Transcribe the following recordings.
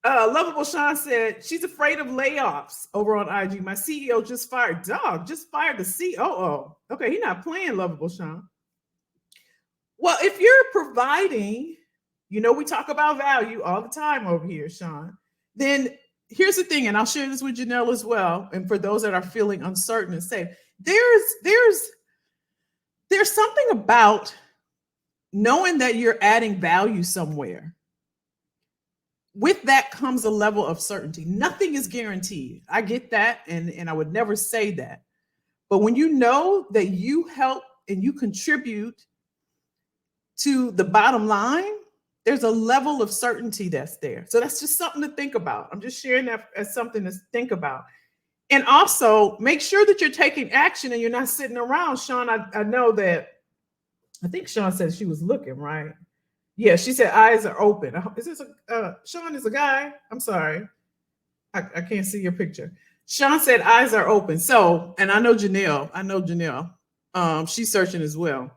Lovable Sean said she's afraid of layoffs over on IG. My CEO just fired. Dog just fired the COO. Okay, he's not playing, Lovable Sean. Well, if you're providing, we talk about value all the time over here, Sean. Then here's the thing, and I'll share this with Janelle as well. And for those that are feeling uncertain and safe, there's something about knowing that you're adding value somewhere. With that comes a level of certainty. Nothing is guaranteed. I get that, and I would never say that. But when you know that you help and you contribute to the bottom line, there's a level of certainty that's there. So that's just something to think about. I'm just sharing that as something to think about. And also make sure that you're taking action and you're not sitting around. Sean, I know that, I think Sean said she was looking, right? Yeah, she said eyes are open. Is this Sean is a guy? I'm sorry. I can't see your picture. Sean said eyes are open. So, and I know Janelle. She's searching as well.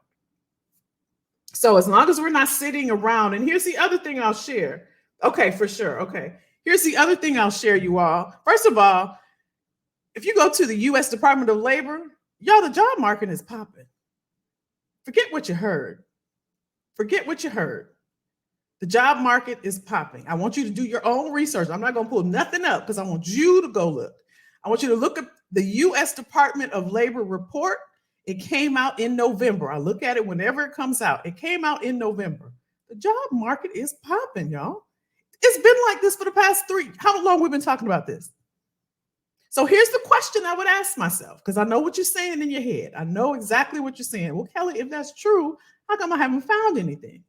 So as long as we're not sitting around, and here's the other thing I'll share. Okay, for sure. Okay. Here's the other thing I'll share, you all. First of all, if you go to the U.S. Department of Labor, y'all, the job market is popping. Forget what you heard. Forget what you heard. The job market is popping. I want you to do your own research. I'm not going to pull nothing up because I want you to go look. I want you to look at the U.S. Department of Labor report. It came out in November. I look at it whenever it comes out. It came out in November. The job market is popping, y'all. It's been like this for the past how long we've been talking about this? So here's the question I would ask myself, because I know what you're saying in your head. I know exactly what you're saying. Well, Kelly, if that's true, how come I haven't found anything?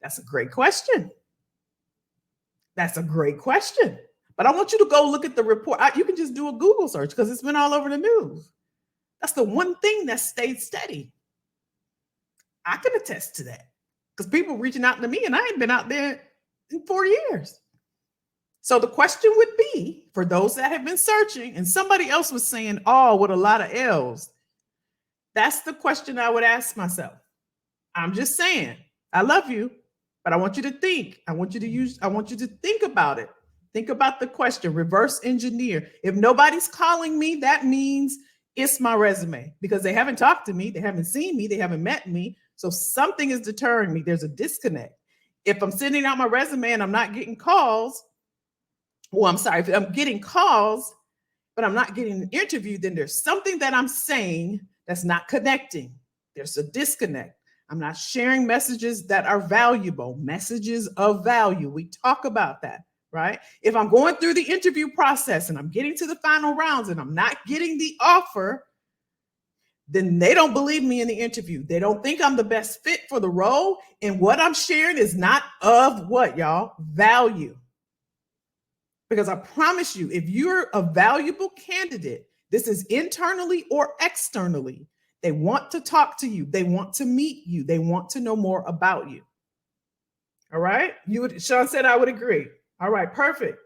That's a great question. That's a great question. But I want you to go look at the report. You can just do a Google search because it's been all over the news. That's the one thing that stayed steady. I can attest to that because people reaching out to me and I ain't been out there in 4 years. So the question would be for those that have been searching, and somebody else was saying all with a lot of L's. That's the question I would ask myself. I'm just saying, I love you, but I want you to think. I want you to think about it. Think about the question, reverse engineer. If nobody's calling me, that means it's my resume because they haven't talked to me. They haven't seen me. They haven't met me. So something is deterring me. There's a disconnect. If I'm sending out my resume and I'm not getting calls, if I'm getting calls, but I'm not getting an interview, then there's something that I'm saying that's not connecting. There's a disconnect. I'm not sharing messages that are valuable, messages of value. We talk about that, right? If I'm going through the interview process and I'm getting to the final rounds and I'm not getting the offer, then they don't believe me in the interview. They don't think I'm the best fit for the role. And what I'm sharing is not of what, y'all? Value. Because I promise you, if you're a valuable candidate, this is internally or externally, they want to talk to you. They want to meet you. They want to know more about you. All right. Sean said I would agree. All right. Perfect.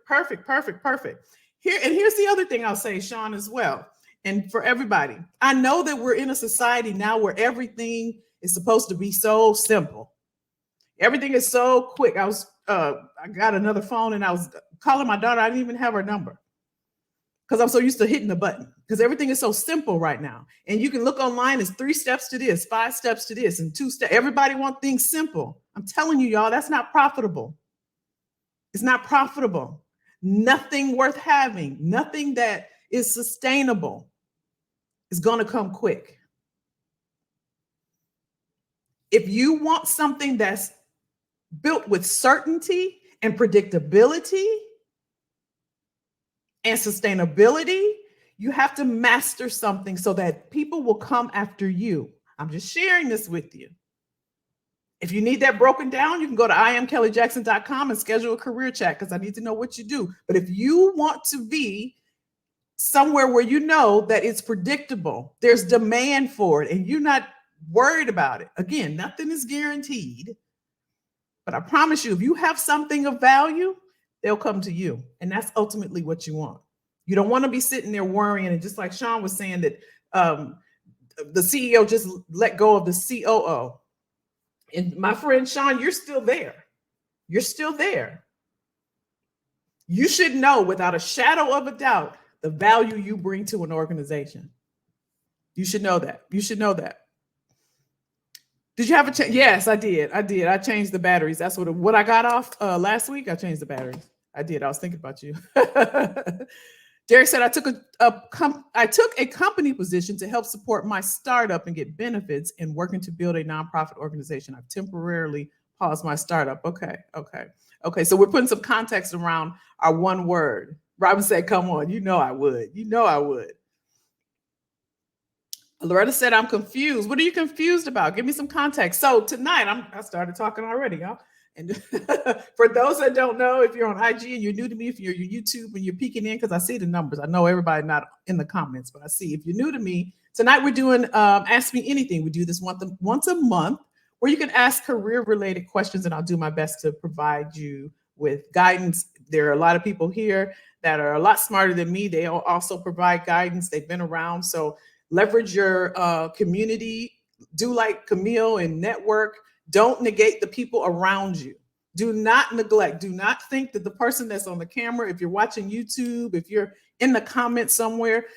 Here's the other thing I'll say, Sean, as well. And for everybody, I know that we're in a society now where everything is supposed to be so simple. Everything is so quick. I got another phone and I was calling my daughter. I didn't even have her number because I'm so used to hitting the button because everything is so simple right now. And you can look online, it's 3 steps to this, 5 steps to this, and 2 steps. Everybody wants things simple. I'm telling you, y'all, that's not profitable. It's not profitable. Nothing worth having, nothing that is sustainable is going to come quick. If you want something that's built with certainty and predictability and sustainability, you have to master something so that people will come after you. I'm just sharing this with you. If you need that broken down, you can go to IamKellyJackson.com and schedule a career chat because I need to know what you do. But if you want to be somewhere where you know that it's predictable, there's demand for it, and you're not worried about it. Again, nothing is guaranteed. But I promise you, if you have something of value, they'll come to you. And that's ultimately what you want. You don't want to be sitting there worrying. And just like Sean was saying that the CEO just let go of the COO. And my friend Sean, you're still there. You're still there. You should know without a shadow of a doubt the value you bring to an organization. You should know that. You should know that. Did you have a change? Yes, I did. I did. I changed the batteries. That's what I got off last week. I changed the batteries. I did. I was thinking about you. Derek said I took a company position to help support my startup and get benefits in working to build a nonprofit organization. I've temporarily paused my startup. Okay. So we're putting some context around our one word. Robin said, "Come on, you know I would. You know I would." Loretta said, "I'm confused." What are you confused about? Give me some context. So tonight, I started talking already, y'all. And for those that don't know, if you're on IG and you're new to me, if you're YouTube and you're peeking in, because I see the numbers. I know everybody not in the comments, but I see. If you're new to me, tonight we're doing Ask Me Anything. We do this once a month where you can ask career-related questions, and I'll do my best to provide you with guidance. There are a lot of people here that are a lot smarter than me. They also provide guidance. They've been around. So leverage your community. Do like Camille and network. Don't negate the people around you. Do not neglect. Do not think that the person that's on the camera, if you're watching YouTube, if you're in the comments somewhere,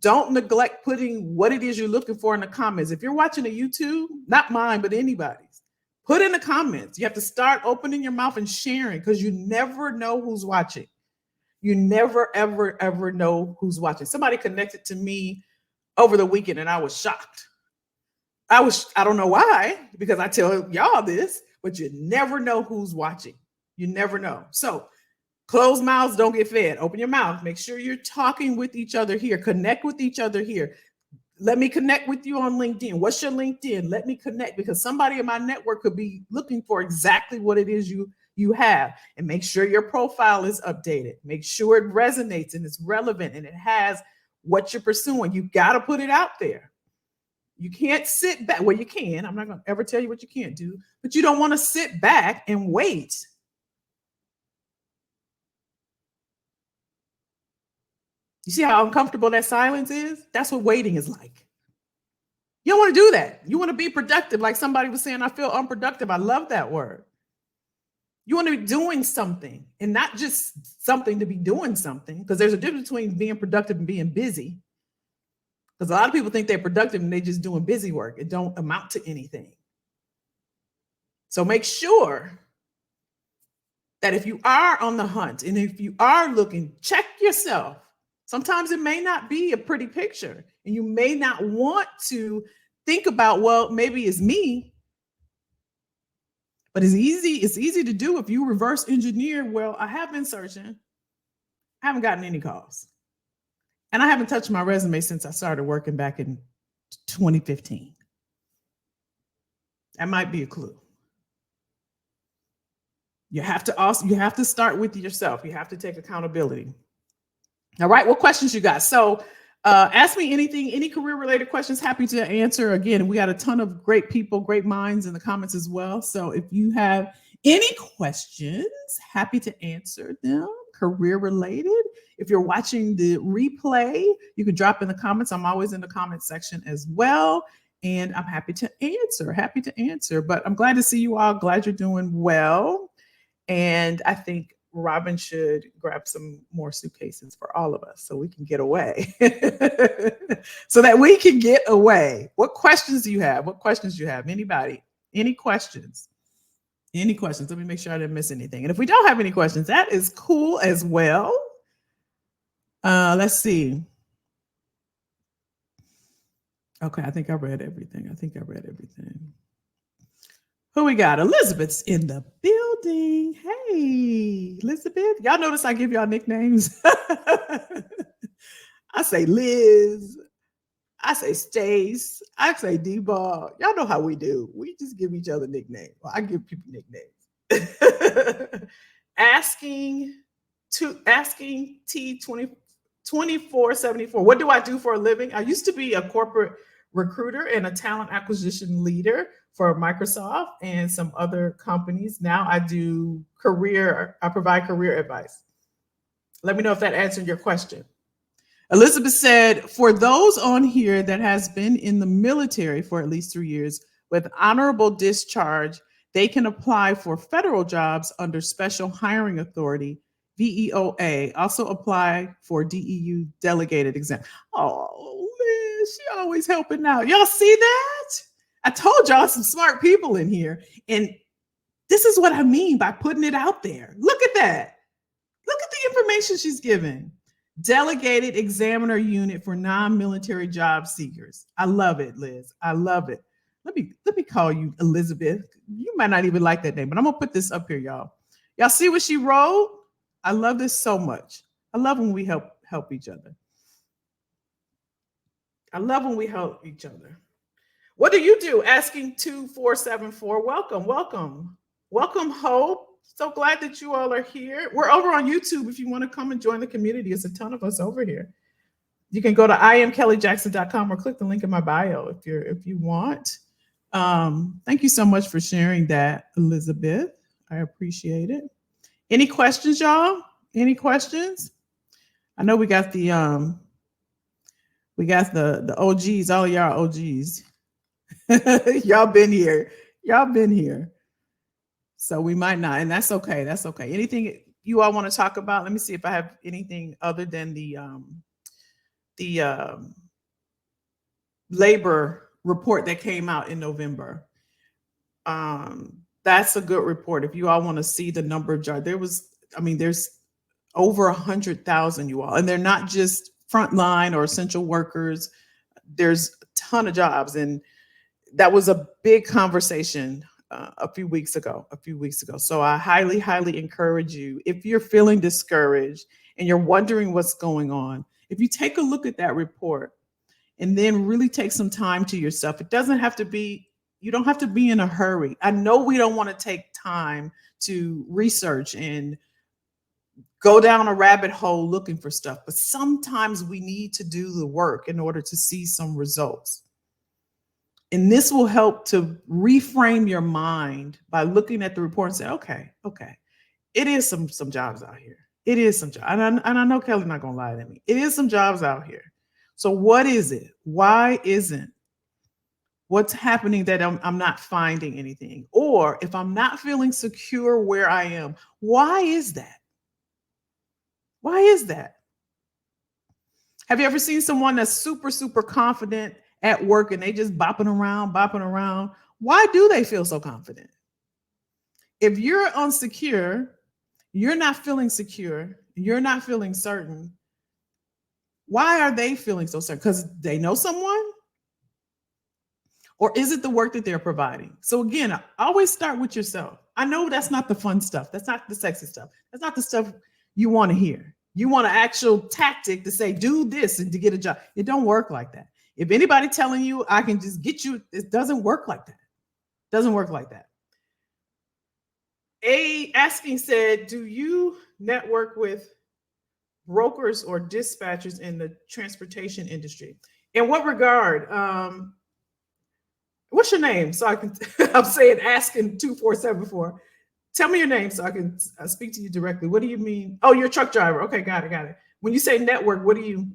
don't neglect putting what it is you're looking for in the comments. If you're watching a YouTube, not mine, but anybody's, put in the comments. You have to start opening your mouth and sharing, because you never know who's watching. You never, ever, ever know who's watching. Somebody connected to me over the weekend and I was shocked. I don't know why, because I tell y'all this, but you never know who's watching. You never know. So closed mouths don't get fed. Open your mouth. Make sure you're talking with each other here. Connect with each other here. Let me connect with you on LinkedIn. What's your LinkedIn? Let me connect, because somebody in my network could be looking for exactly what it is you have. And make sure your profile is updated. Make sure it resonates and it's relevant and it has what you're pursuing. You got to put it out there. You can't sit back. Well, you can. I'm not going to ever tell you what you can't do, but you don't want to sit back and wait. You see how uncomfortable that silence is? That's what waiting is like. You don't want to do that. You want to be productive. Like somebody was saying, I feel unproductive. I love that word. You want to be doing something, and not just something to be doing something, because there's a difference between being productive and being busy. Because a lot of people think they're productive and they're just doing busy work. It don't amount to anything. So make sure that if you are on the hunt and if you are looking, check yourself. Sometimes it may not be a pretty picture, and you may not want to think about, well, maybe it's me. But it's easy to do if you reverse engineer. Well, I have been searching. I haven't gotten any calls. And I haven't touched my resume since I started working back in 2015. That might be a clue. You have to start with yourself. You have to take accountability. All right, what questions you got? So ask me anything, any career related questions, happy to answer. Again, we got a ton of great people, great minds in the comments as well. So if you have any questions, happy to answer them, career related. If you're watching the replay, you can drop in the comments. I'm always in the comment section as well. And I'm happy to answer. But I'm glad to see you all. Glad you're doing well. And I think Robin should grab some more suitcases for all of us so we can get away. So that we can get away. What questions do you have? Anybody? Any questions? Let me make sure I didn't miss anything. And if we don't have any questions, that is cool as well. Let's see. Okay, I think I read everything. Who we got? Elizabeth's in the building. Hey, Elizabeth. Y'all notice I give y'all nicknames? I say Liz. I say Stace. I say D-Ball. Y'all know how we do. We just give each other nicknames. Well, I give people nicknames. Asking T2474. What do I do for a living? I used to be a corporate recruiter and a talent acquisition leader for Microsoft and some other companies. Now I provide career advice. Let me know if that answered your question. Elizabeth said, for those on here that has been in the military for at least 3 years with honorable discharge, they can apply for federal jobs under special hiring authority VOA. Also apply for DEU delegated exam. Oh, Liz, she always helping out. Y'all see that? I told y'all some smart people in here. And this is what I mean by putting it out there. Look at that. Look at the information she's giving. Delegated examiner unit for non-military job seekers. I love it, Liz. I love it. Let me call you Elizabeth. You might not even like that name, but I'm gonna put this up here, y'all. Y'all see what she wrote? I love this so much. I love when we help each other. I love when we help each other. What do you do? Asking 2474. Welcome, welcome, welcome, Hope. So glad that you all are here. We're over on YouTube. If you want to come and join the community, there's a ton of us over here. You can go to iamkellyjackson.com or click the link in my bio if you want. Thank you so much for sharing that, Elizabeth. I appreciate it. Any questions, y'all? Any questions? I know we got the OGs, all y'all OGs. Y'all been here. Y'all been here. So we might not, and that's okay. That's okay. Anything you all want to talk about? Let me see if I have anything other than the labor report that came out in November. That's a good report. If you all want to see the number of jobs, there's over 100,000 you all, and they're not just frontline or essential workers. There's a ton of jobs, and that was a big conversation a few weeks ago. So I highly, highly encourage you, if you're feeling discouraged and you're wondering what's going on, if you take a look at that report and then really take some time to yourself. It doesn't have to be, you don't have to be in a hurry. I know we don't want to take time to research and go down a rabbit hole looking for stuff, but sometimes we need to do the work in order to see some results. And this will help to reframe your mind by looking at the report and say, okay, it is some jobs out here. It is some jobs. And I know Kelly's not going to lie to me. It is some jobs out here. So what is it? Why isn't? What's happening that I'm not finding anything? Or if I'm not feeling secure where I am, why is that? Why is that? Have you ever seen someone that's super, super confident at work and they just bopping around? Why do they feel so confident? If you're unsecure, you're not feeling secure, you're not feeling certain. Why are they feeling so certain? Because they know someone? Or is it the work that they're providing? So again, I always start with yourself. I know that's not the fun stuff. That's not the sexy stuff. That's not the stuff you want to hear. You want an actual tactic to say, do this and to get a job. It don't work like that. If anybody telling you I can just get you, it doesn't work like that. It doesn't work like that. Asking said, do you network with brokers or dispatchers in the transportation industry? In what regard? What's your name? So I can, I'm saying asking 2474. Tell me your name so I can speak to you directly. What do you mean? Oh, you're a truck driver. Okay, got it. When you say network, what do you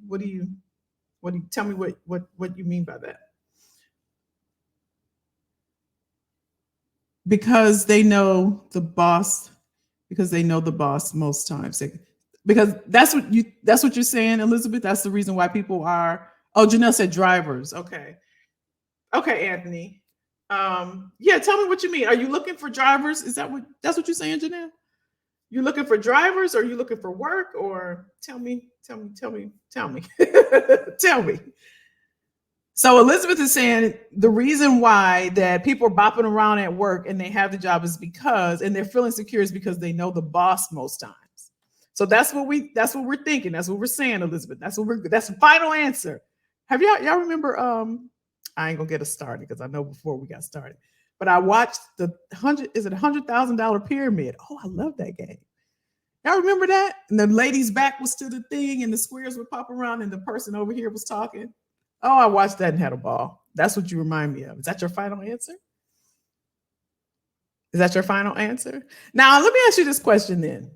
tell me what you mean by that? Because they know the boss most times. Because that's what you're saying, Elizabeth. That's the reason why people are. Oh, Janelle said drivers. Okay, Anthony. Yeah, tell me what you mean. Are you looking for drivers? That's what you're saying, Janelle? You looking for drivers, or are you looking for work? Or tell me. Tell me. So Elizabeth is saying the reason why that people are bopping around at work and they have the job is because, and they're feeling secure, is because they know the boss most times. So that's what we're thinking. That's what we're saying, Elizabeth. That's the final answer. Have y'all remember? I ain't gonna get us started because I know before we got started, but I watched the $100,000 pyramid. Oh, I love that game. Y'all remember that? And the lady's back was to the thing and the squares would pop around and the person over here was talking. Oh, I watched that and had a ball. That's what you remind me of. Is that your final answer? Is that your final answer? Now, let me ask you this question then.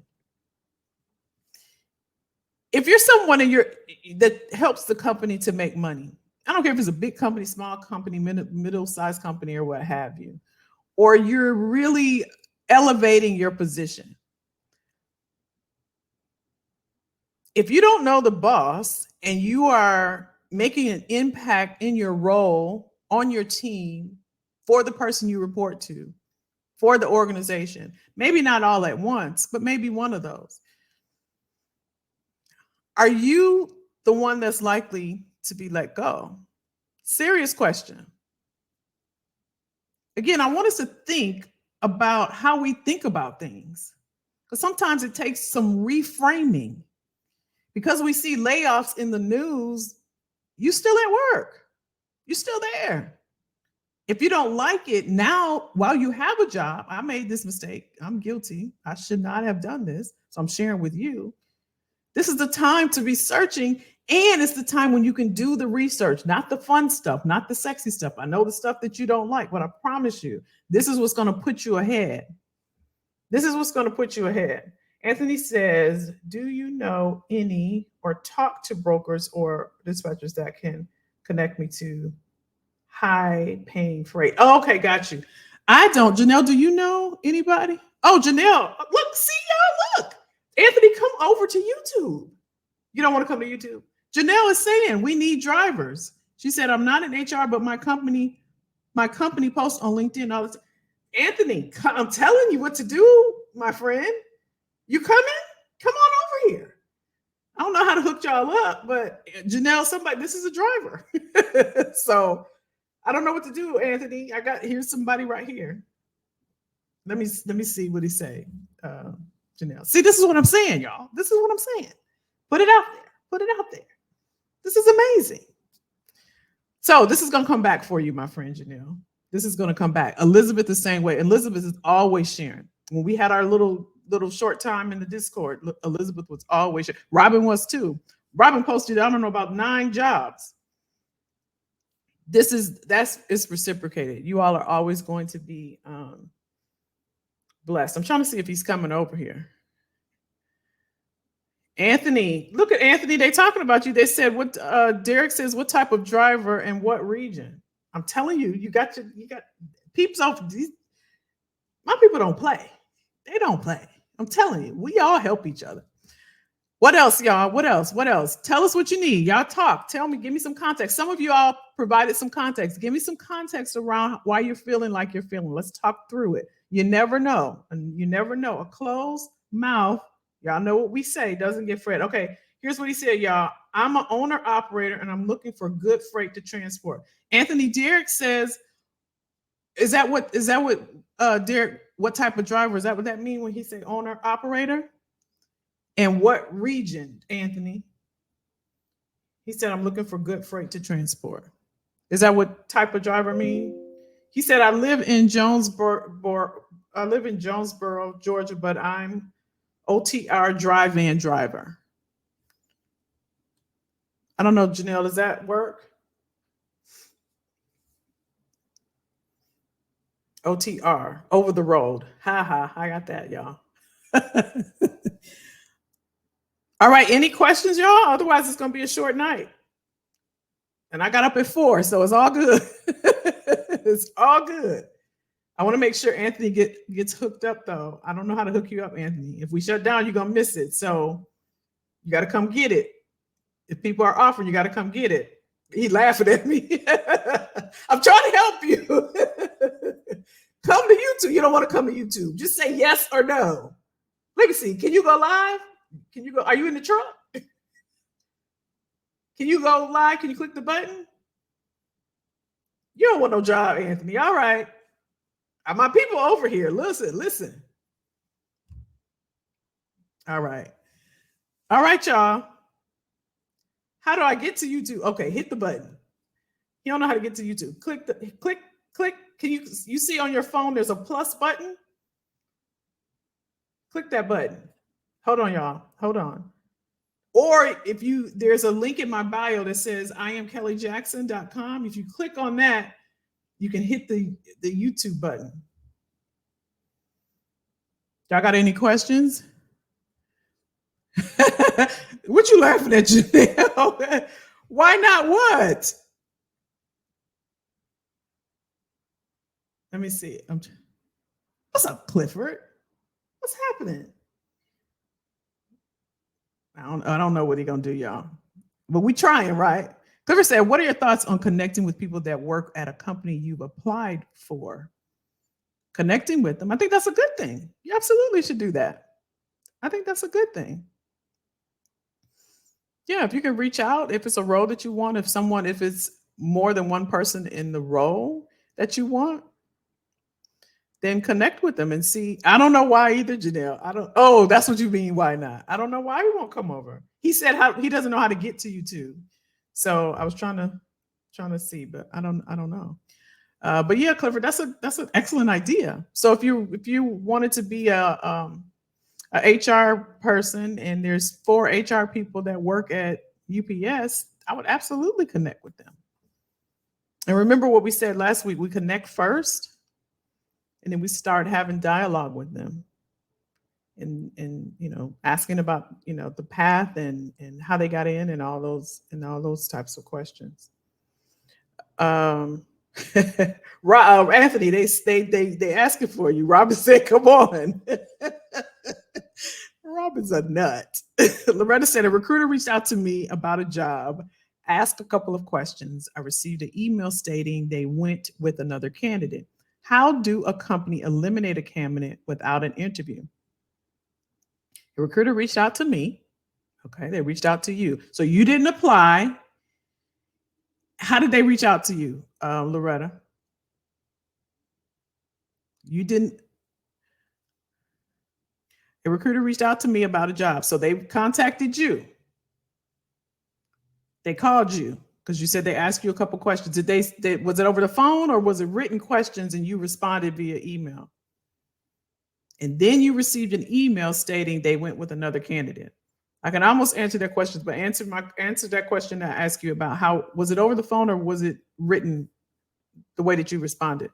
If you're someone that helps the company to make money, I don't care if it's a big company, small company, middle-sized company, or what have you, or you're really elevating your position, If you don't know the boss and you are making an impact in your role on your team for the person you report to, for the organization, maybe not all at once, but maybe one of those, are you the one that's likely to be let go? Serious question. Again, I want us to think about how we think about things, because sometimes it takes some reframing. Because we see layoffs in the news, you still at work. You're still there. If you don't like it now, while you have a job, I made this mistake. I'm guilty. I should not have done this. So I'm sharing with you. This is the time to be searching. And it's the time when you can do the research, not the fun stuff, not the sexy stuff. I know the stuff that you don't like, but I promise you, this is what's going to put you ahead. This is what's going to put you ahead. Anthony says, do you know any or talk to brokers or dispatchers that can connect me to high paying freight? Oh, okay, got you. I don't. Janelle, do you know anybody? Oh, Janelle, look, see y'all, look. Anthony, come over to YouTube. You don't want to come to YouTube? Janelle is saying we need drivers. She said, I'm not in HR, but my company posts on LinkedIn all the time. Anthony, I'm telling you what to do, my friend. You coming? Come on over here. I don't know how to hook y'all up, but Janelle, this is a driver. So I don't know what to do, Anthony. Here's somebody right here. Let me see what he say. Janelle. See, this is what I'm saying, y'all. This is what I'm saying. Put it out there. Put it out there. This is amazing. So this is going to come back for you, my friend Janelle. This is going to come back. Elizabeth the same way. Elizabeth is always sharing. When we had our little short time in the Discord, Elizabeth was always sharing. Robin was too. Robin posted, I don't know, about 9 jobs. It's reciprocated. You all are always going to be blessed. I'm trying to see if he's coming over here. Anthony, look at Anthony. They talking about you. They said what Derek says, what type of driver and what region? I'm telling you, you got peeps off these. My people don't play. They don't play. I'm telling you, we all help each other. What else, y'all? What else? What else? Tell us what you need. Y'all talk. Tell me, give me some context. Some of you all provided some context. Give me some context around why you're feeling like you're feeling. Let's talk through it. You never know. And you never know. A closed mouth, y'all know what we say, doesn't get fed. Okay, here's what he said, y'all. I'm an owner operator and I'm looking for good freight to transport. Anthony Derek says, is that what Derek, what type of driver? Is that what that mean when he say owner operator? And what region, Anthony? He said, I'm looking for good freight to transport. Is that what type of driver mean? He said, I live in Jonesboro, Georgia, but I'm OTR dry van driver. I don't know, Janelle, does that work? OTR, over the road. Ha ha, I got that, y'all. All right, any questions, y'all? Otherwise, it's going to be a short night. And I got up at 4, so it's all good. It's all good. I want to make sure Anthony gets hooked up, though. I don't know how to hook you up, Anthony. If we shut down, you're going to miss it. So you got to come get it. If people are offering, you got to come get it. He laughing at me. I'm trying to help you. Come to YouTube. You don't want to come to YouTube. Just say yes or no. Let me see. Can you go live? Can you go? Are you in the truck? Can you go live? Can you click the button? You don't want no job, Anthony. All right. My people over here. Listen. All right. All right, y'all. How do I get to YouTube? Okay, hit the button. You don't know how to get to YouTube. Click. Can you see on your phone there's a plus button? Click that button. Hold on, y'all. Hold on. Or there's a link in my bio that says IamKellyJackson.com. If you click on that, you can hit the YouTube button. Y'all got any questions? What you laughing at, Janelle? Why not what? Let me see. What's up, Clifford? What's happening? I don't know what he's gonna do, y'all. But we trying, right? Clifford said, what are your thoughts on connecting with people that work at a company you've applied for? Connecting with them. I think that's a good thing. You absolutely should do that. I think that's a good thing. Yeah, if you can reach out, if it's a role that you want, if it's more than one person in the role that you want, then connect with them and see. I don't know why either, Janelle. I don't. Oh, that's what you mean. Why not? I don't know why he won't come over. He said how he doesn't know how to get to you too. So I was trying to see, but I don't know. But yeah, Clifford, that's an excellent idea. So if you wanted to be a HR person and there's 4 HR people that work at UPS, I would absolutely connect with them. And remember what we said last week: we connect first, and then we start having dialogue with them, and asking about the path and how they got in and all those types of questions. Um, Anthony, they asking for you. Robin said, "Come on." Robin's a nut. Loretta said a recruiter reached out to me about a job, asked a couple of questions. I received an email stating they went with another candidate. How do a company eliminate a candidate without an interview? The recruiter reached out to me. Okay, they reached out to you. So you didn't apply. How did they reach out to you, Loretta? You didn't. A recruiter reached out to me about a job. So they contacted you. They called you because you said they asked you a couple questions. Was it over the phone or was it written questions and you responded via email? And then you received an email stating they went with another candidate. I can almost answer their questions, but answer that question I asked you about. How was it over the phone or was it written the way that you responded?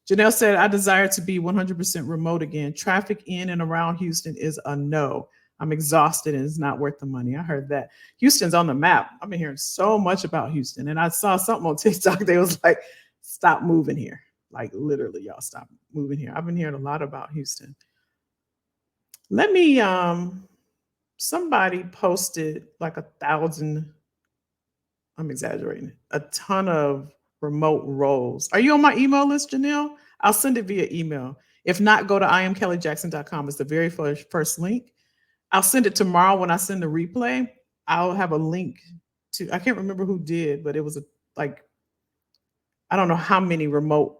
Janelle said, I desire to be 100% remote again. Traffic in and around Houston is a no. I'm exhausted and it's not worth the money. I heard that. Houston's on the map. I've been hearing so much about Houston. And I saw something on TikTok. They was like, stop moving here. Like literally, y'all stop moving here. I've been hearing a lot about Houston. Let me, somebody posted like 1,000, I'm exaggerating, a ton of remote roles. Are you on my email list, Janelle? I'll send it via email. If not, go to iamkellyjackson.com. It's the very first link. I'll send it tomorrow when I send the replay. I'll have a link to, I can't remember who did, but it was I don't know how many remote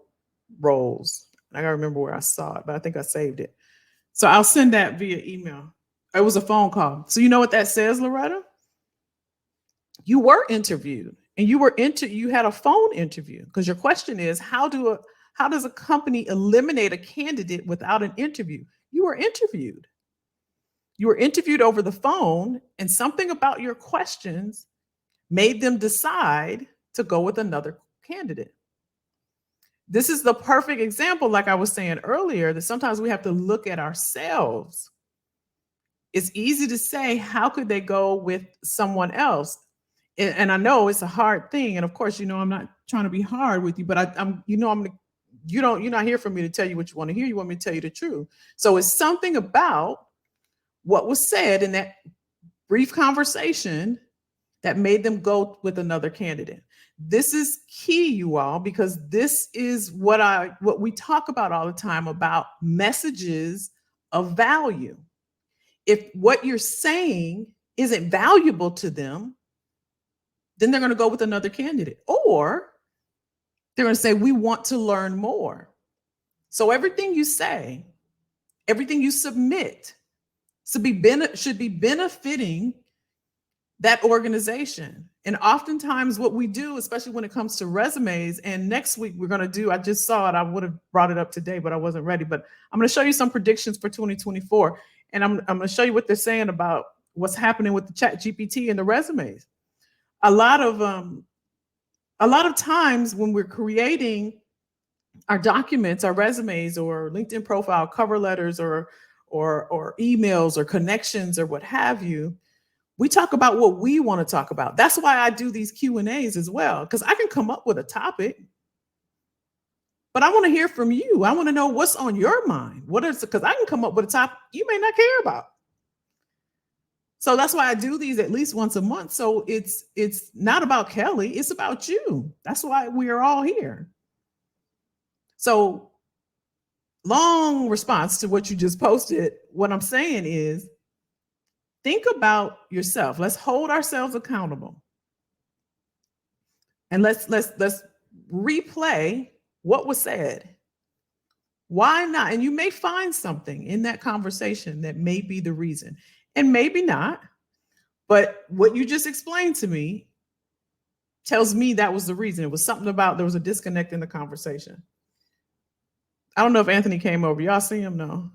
roles. I gotta remember where I saw it, but I think I saved it. So I'll send that via email. It was a phone call. So you know what that says, Loretta? You were interviewed and you had a phone interview because your question is how does a company eliminate a candidate without an interview? You were interviewed. You were interviewed over the phone, and something about your questions made them decide to go with another candidate. This is the perfect example, like I was saying earlier, that sometimes we have to look at ourselves. It's easy to say, how could they go with someone else? And I know it's a hard thing. And of course, I'm not trying to be hard with you, but you're not here for me to tell you what you want to hear. You want me to tell you the truth. So it's something about what was said in that brief conversation that made them go with another candidate. This is key, you all, because this is what we talk about all the time about messages of value. If what you're saying isn't valuable to them, then they're going to go with another candidate, or they're going to say, we want to learn more. So everything you say, everything you submit should be benefiting that organization. And oftentimes what we do, especially when it comes to resumes, and next week we're going to do, I just saw it, I would have brought it up today, but I wasn't ready, but I'm going to show you some predictions for 2024. And I'm going to show you what they're saying about what's happening with the Chat GPT and the resumes. A lot of times when we're creating our documents, our resumes or LinkedIn profile, cover letters or emails or connections or what have you, we talk about what we want to talk about. That's why I do these Q&As as well, because I can come up with a topic, but I want to hear from you. I want to know what's on your mind. Because I can come up with a topic you may not care about. So that's why I do these at least once a month. So it's not about Kelly, it's about you. That's why we are all here. So long response to what you just posted. What I'm saying is think about yourself. Let's hold ourselves accountable. And let's replay what was said. Why not? And you may find something in that conversation that may be the reason. And maybe not. But what you just explained to me tells me that was the reason. It was something about there was a disconnect in the conversation. I don't know if Anthony came over. Y'all see him? No.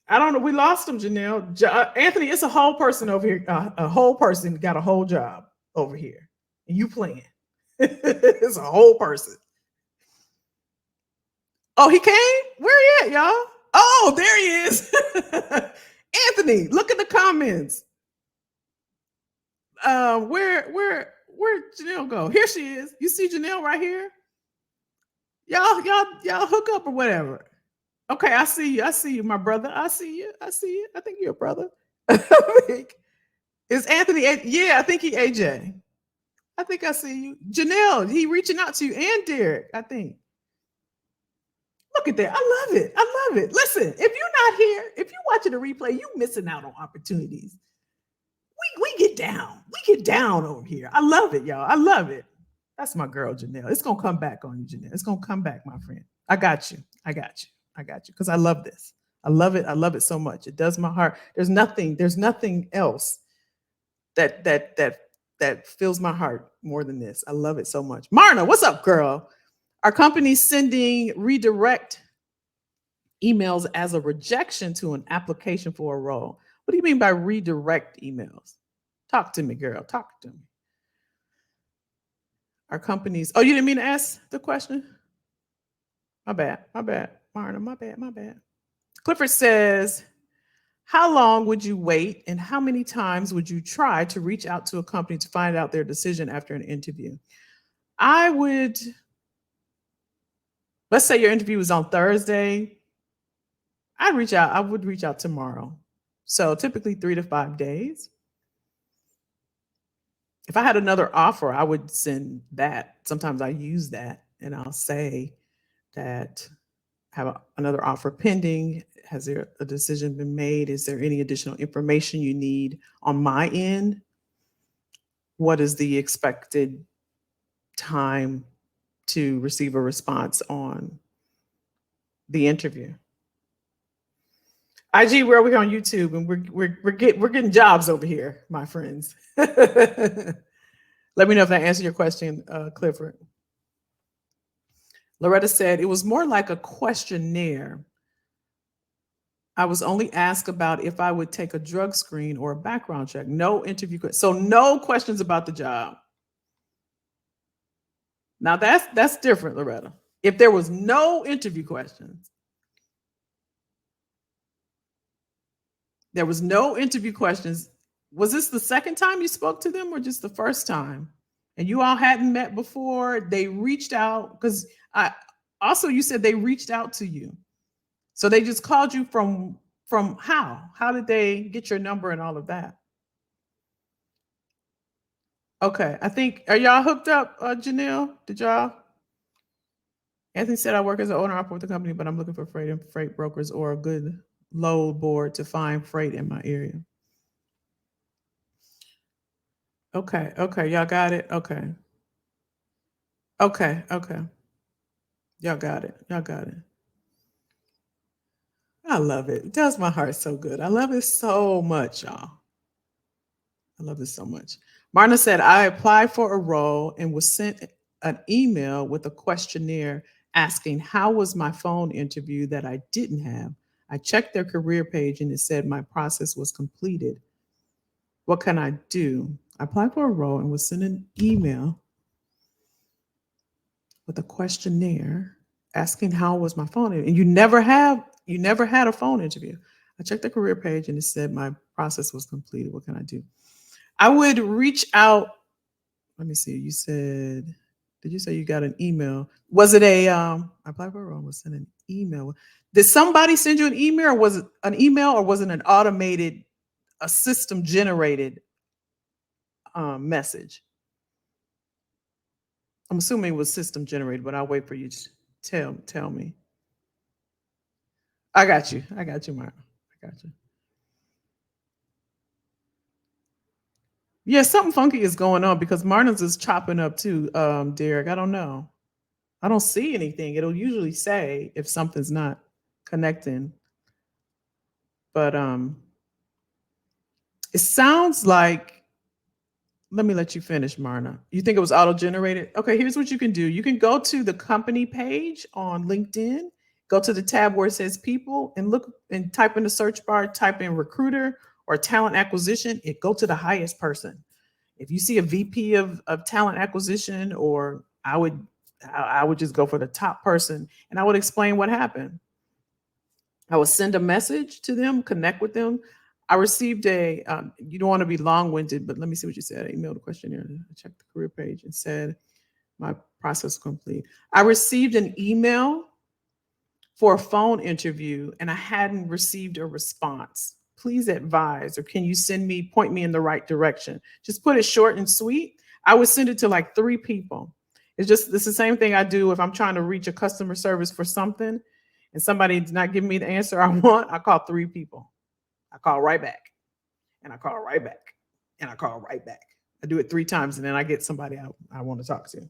I don't know. We lost him, Janelle. Anthony, it's a whole person over here. A whole person got a whole job over here. And you playing. It's a whole person. Oh, he came? Where he at, y'all? Oh, there he is. Anthony, look at the comments. Where Janelle go? Here she is. You see Janelle right here? Y'all hook up or whatever. Okay, I see you. I see you, my brother. I see you. I see you. I think you're a brother. Is Anthony? Yeah, I think he AJ. I think I see you. Janelle, he reaching out to you and Derek, I think. Look at that. I love it. I love it. Listen, if you're not here, if you're watching the replay, you missing out on opportunities. We get down. We get down over here. I love it, y'all. I love it. That's my girl, Janelle. It's gonna come back on you, Janelle. It's gonna come back, my friend. I got you. I got you. I got you. Because I love this. I love it. I love it so much. It does my heart. There's nothing else that fills my heart more than this. I love it so much. Marna, what's up, girl? Our company's sending redirect emails as a rejection to an application for a role. What do you mean by redirect emails? Talk to me, girl. Talk to me. Our companies. Oh, you didn't mean to ask the question? My bad. My bad. Marna, my bad. My bad. Clifford says, how long would you wait and how many times would you try to reach out to a company to find out their decision after an interview? I would, let's say your interview was on Thursday. I would reach out tomorrow. So typically 3 to 5 days. If I had another offer, I would send that. Sometimes I use that and I'll say that I have another offer pending. Has there a decision been made? Is there any additional information you need on my end? What is the expected time to receive a response on the interview? IG, we're over here on YouTube, and we're getting jobs over here, my friends. Let me know if that answered your question, Clifford. Loretta said it was more like a questionnaire. I was only asked about if I would take a drug screen or a background check. No interview. So no questions about the job. Now that's different, Loretta. If there was no interview questions, there was no interview questions. Was this the second time you spoke to them or just the first time? And you all hadn't met before? They reached out because you said they reached out to you. So they just called you from how? How did they get your number and all of that? Okay, I think, are y'all hooked up, Janelle? Did y'all? Anthony said, I work as an owner operator with the company, but I'm looking for freight brokers or a good load board to find freight in my area. Okay, y'all got it. Okay. Y'all got it. I love it. It does my heart so good. I love it so much, y'all. I love this so much. Marna said, I applied for a role and was sent an email with a questionnaire asking how was my phone interview that I didn't have. I checked their career page and it said my process was completed. What can I do? I applied for a role and was sent an email with a questionnaire asking how was my phone interview. And you never had a phone interview. I checked the career page and it said my process was completed. What can I do? I would reach out. Let me see. You said, did you say you got an email? Was it I applied for a role, was sent an email. Did somebody send you an email or was it an automated a system generated message. I'm assuming it was system generated, but I'll wait for you to tell me. I got you. I got you, Mark. I got you. Yeah, something funky is going on because Martin's is chopping up too, Derek. I don't know. I don't see anything. It'll usually say if something's not connecting. But it sounds like, let me let you finish, Marna. You think it was auto-generated? Okay, here's what you can do. You can go to the company page on LinkedIn, go to the tab where it says people and look and type in the search bar, type in recruiter or talent acquisition, it go to the highest person. If you see a VP of talent acquisition, or I would just go for the top person and I would explain what happened. I would send a message to them, connect with them. I received you don't want to be long-winded, but let me see what you said. I emailed a questionnaire. I checked the career page and said, my process complete. I received an email for a phone interview and I hadn't received a response. Please advise, or can you point me in the right direction? Just put it short and sweet. I would send it to like 3 people. It's the same thing I do if I'm trying to reach a customer service for something and somebody's not giving me the answer I want. I call 3 people. I call right back, and I call right back, and I call right back. I do it 3 times, and then I get somebody I want to talk to.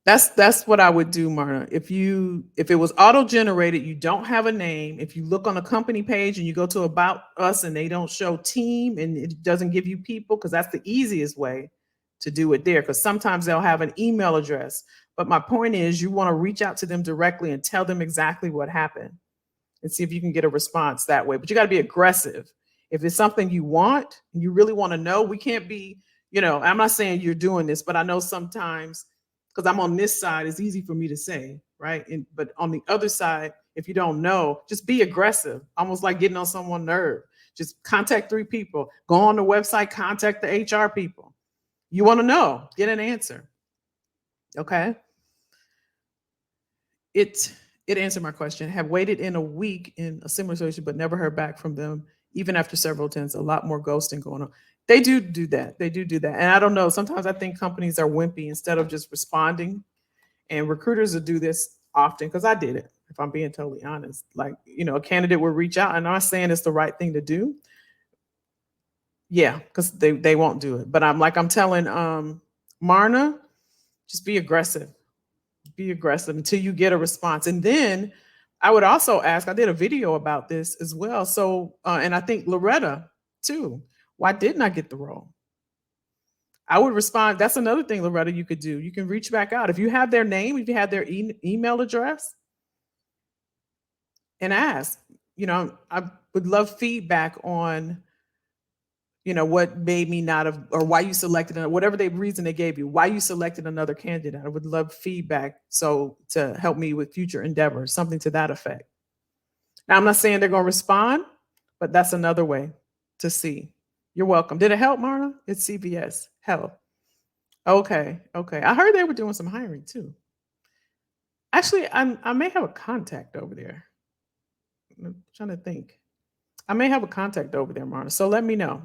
That's what I would do, Marna. If it was auto-generated, you don't have a name. If you look on the company page and you go to About Us and they don't show team and it doesn't give you people, because that's the easiest way to do it there, because sometimes they'll have an email address. But my point is, you want to reach out to them directly and tell them exactly what happened and see if you can get a response that way. But you got to be aggressive. If it's something you want, and you really want to know, we can't be, I'm not saying you're doing this, but I know sometimes, because I'm on this side, it's easy for me to say, right? But on the other side, if you don't know, just be aggressive, almost like getting on someone's nerve. Just contact 3 people, go on the website, contact the HR people. You want to know, get an answer. Okay. It answered my question. Have waited in a week in a similar situation, but never heard back from them, even after several attempts. A lot more ghosting going on. They do that. They do that. And I don't know. Sometimes I think companies are wimpy instead of just responding. And recruiters will do this often, because I did it, if I'm being totally honest. Like, a candidate will reach out, and I'm not saying it's the right thing to do. Yeah, because they won't do it. But I'm telling Marna, just be aggressive. Be aggressive until you get a response. And then I would also ask, I did a video about this as well. So, and I think Loretta too, why didn't I get the role? I would respond. That's another thing, Loretta, you could do. You can reach back out. If you have their name, if you have their email address, and ask, I would love feedback on, what made me not have, or why you selected, whatever the reason they gave you, why you selected another candidate. I would love feedback, so to help me with future endeavors, something to that effect. Now, I'm not saying they're going to respond, but that's another way to see. You're welcome. Did it help, Marna? It's CVS Health. Okay. I heard they were doing some hiring too. Actually, I may have a contact over there. I'm trying to think. I may have a contact over there, Marna. So let me know.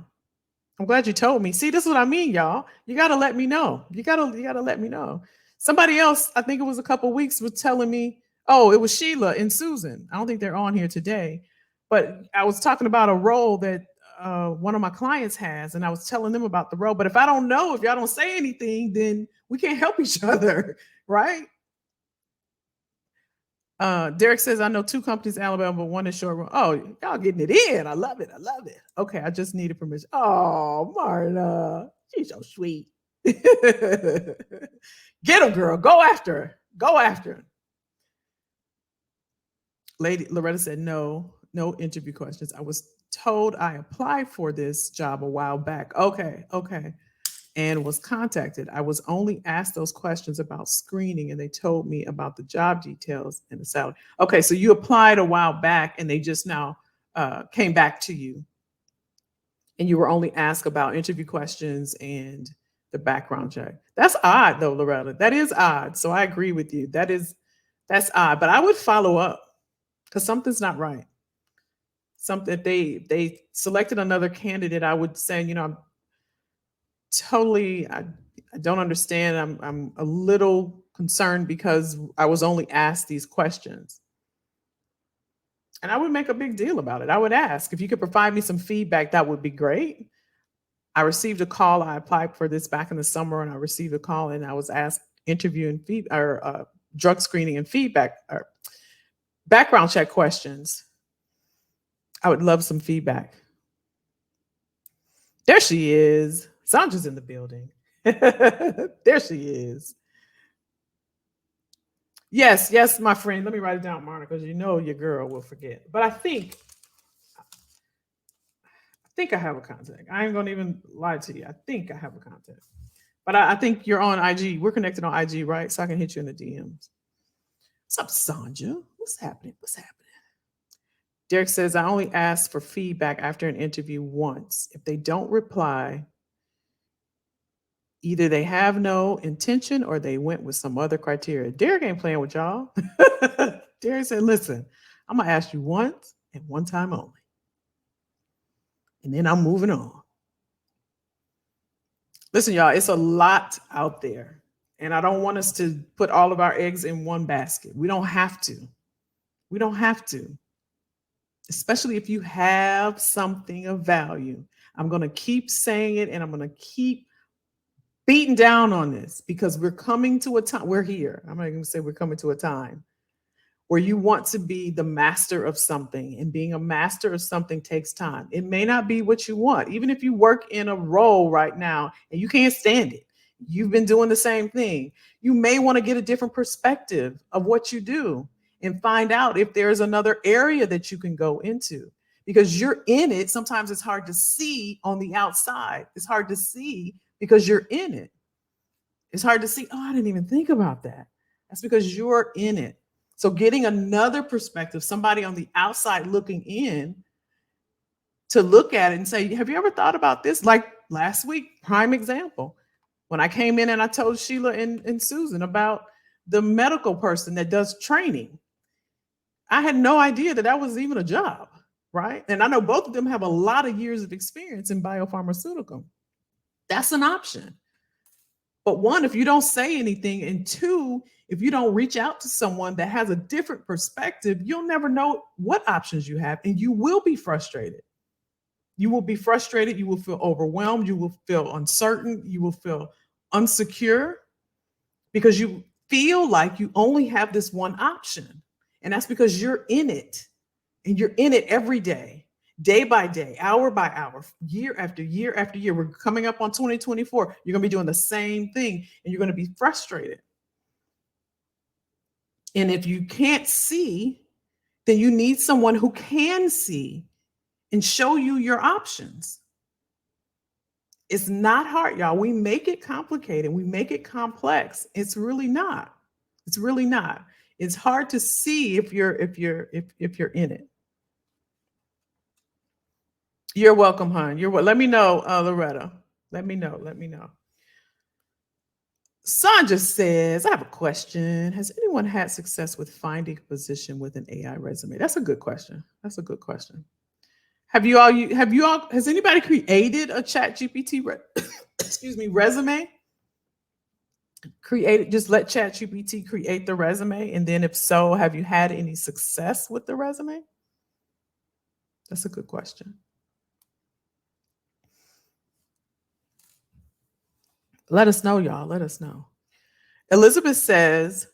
I'm glad you told me. See, this is what I mean, y'all. You got to let me know. You got to let me know. Somebody else, I think it was a couple weeks, was telling me, oh, it was Sheila and Susan. I don't think they're on here today, but I was talking about a role that one of my clients has, and I was telling them about the role. But if I don't know, if y'all don't say anything, then we can't help each other, right? Derek says, I know 2 companies in Alabama, but one is short run. Oh, y'all getting it in. I love it. Okay, I just needed permission. Oh, Marna, she's so sweet. Get him, girl. Go after her. Lady Loretta said, no interview questions. I was told I applied for this job a while back. Okay. And was contacted. I was only asked those questions about screening, and they told me about the job details and the salary. Okay, so you applied a while back and they just now came back to you, and you were only asked about interview questions and the background check. That's odd though, Loretta. That is odd. So I agree with you. That's odd, but I would follow up, because something's not right. something, if they selected another candidate, I would say, I'm totally, I don't understand. I'm a little concerned because I was only asked these questions. And I would make a big deal about it. I would ask if you could provide me some feedback, that would be great. I received a call. I applied for this back in the summer, and I received a call, and I was asked interview and drug screening and feedback or background check questions. I would love some feedback. There she is. Sandra's in the building. There she is. Yes, yes, my friend. Let me write it down, Monica, because you know your girl will forget. But I think I have a contact. I ain't gonna even lie to you. I think I have a contact. But I think you're on IG. We're connected on IG, right? So I can hit you in the DMs. What's up, Sandra? What's happening? What's happening? Derek says, I only ask for feedback after an interview once. If they don't reply, either they have no intention or they went with some other criteria. Derek ain't playing with y'all. Derek said, listen, I'm going to ask you once and one time only. And then I'm moving on. Listen, y'all, it's a lot out there. And I don't want us to put all of our eggs in one basket. We don't have to. We don't have to. Especially if you have something of value. I'm going to keep saying it, and I'm going to keep beating down on this because we're coming to a time. We're here. I'm not going to say we're coming to a time where you want to be the master of something, and being a master of something takes time. It may not be what you want. Even if you work in a role right now and you can't stand it, you've been doing the same thing. You may want to get a different perspective of what you do and find out if there's another area that you can go into, because you're in it. Sometimes it's hard to see on the outside. It's hard to see because you're in it. It's hard to see, oh, I didn't even think about that. That's because you're in it. So getting another perspective, somebody on the outside looking in, to look at it and say, have you ever thought about this? Like last week, prime example, when I came in and I told Sheila and Susan about the medical person that does training. I had no idea that was even a job, right? And I know both of them have a lot of years of experience in biopharmaceutical. That's an option. But one, if you don't say anything, and two, if you don't reach out to someone that has a different perspective, you'll never know what options you have, and you will be frustrated. You will be frustrated. You will feel overwhelmed. You will feel uncertain. You will feel unsecure because you feel like you only have this one option. And that's because you're in it, and you're in it every day by day, hour by hour, year after year after year. We're coming up on 2024. You're going to be doing the same thing, and you're going to be frustrated. And if you can't see, then you need someone who can see and show you your options. It's not hard, y'all. We make it complicated. We make it complex. It's really not. It's really not. It's hard to see if you're in it. You're welcome, hon. Let me know, Loretta. Let me know. Sandra says, I have a question. Has anyone had success with finding a position with an AI resume? That's a good question. Has anybody created a chat GPT resume? Just let chat GPT create the resume. And then if so, have you had any success with the resume? That's a good question. Let us know, y'all. Let us know. Elizabeth says,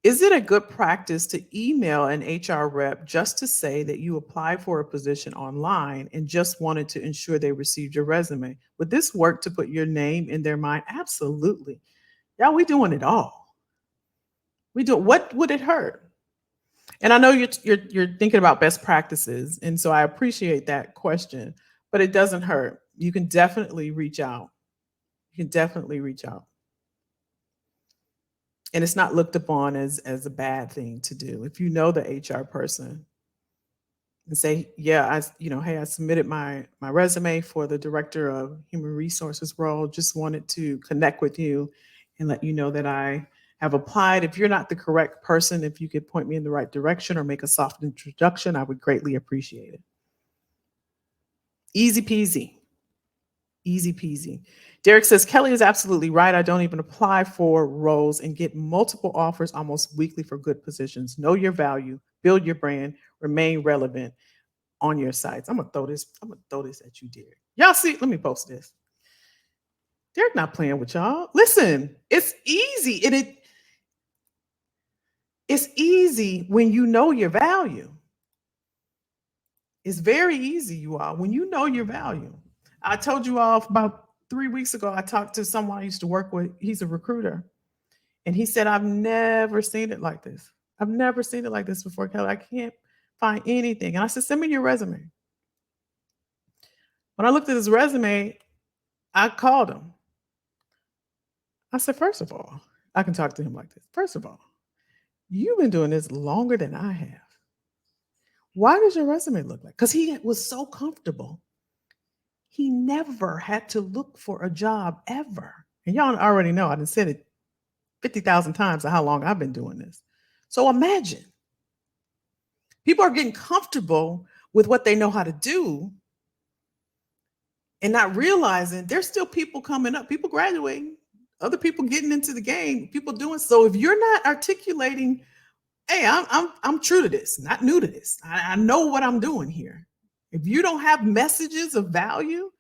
is it a good practice to email an HR rep just to say that you applied for a position online and just wanted to ensure they received your resume? Would this work to put your name in their mind? Absolutely. Yeah, we doing it all. What would it hurt? And I know you're thinking about best practices, and so I appreciate that question, but it doesn't hurt. You can definitely reach out. And it's not looked upon as a bad thing to do. If you know the HR person and say, yeah, hey, I submitted my resume for the director of human resources role. Just wanted to connect with you and let you know that I have applied. If you're not the correct person, if you could point me in the right direction or make a soft introduction, I would greatly appreciate it. Easy peasy. Easy peasy. Derek says Kelly is absolutely right. I don't even apply for roles and get multiple offers almost weekly for good positions. Know your value, build your brand, remain relevant on your sites. I'm gonna throw this at you, Derek. Y'all see, let me post this. Derek not playing with y'all. Listen, it's easy. It's easy when you know your value. It's very easy, you all, when you know your value. I told you all about 3 weeks ago, I talked to someone I used to work with. He's a recruiter. And he said, I've never seen it like this. I've never seen it like this before, Kelly. I can't find anything. And I said, send me your resume. When I looked at his resume, I called him. I said, first of all, I can talk to him like this. First of all, you've been doing this longer than I have. Why does your resume look like? Because he was so comfortable. He never had to look for a job ever. And y'all already know, I done said it 50,000 times of how long I've been doing this. So imagine people are getting comfortable with what they know how to do and not realizing there's still people coming up, people graduating, other people getting into the game, people doing. So if you're not articulating, hey, I'm true to this, not new to this. I know what I'm doing here. If you don't have messages of value,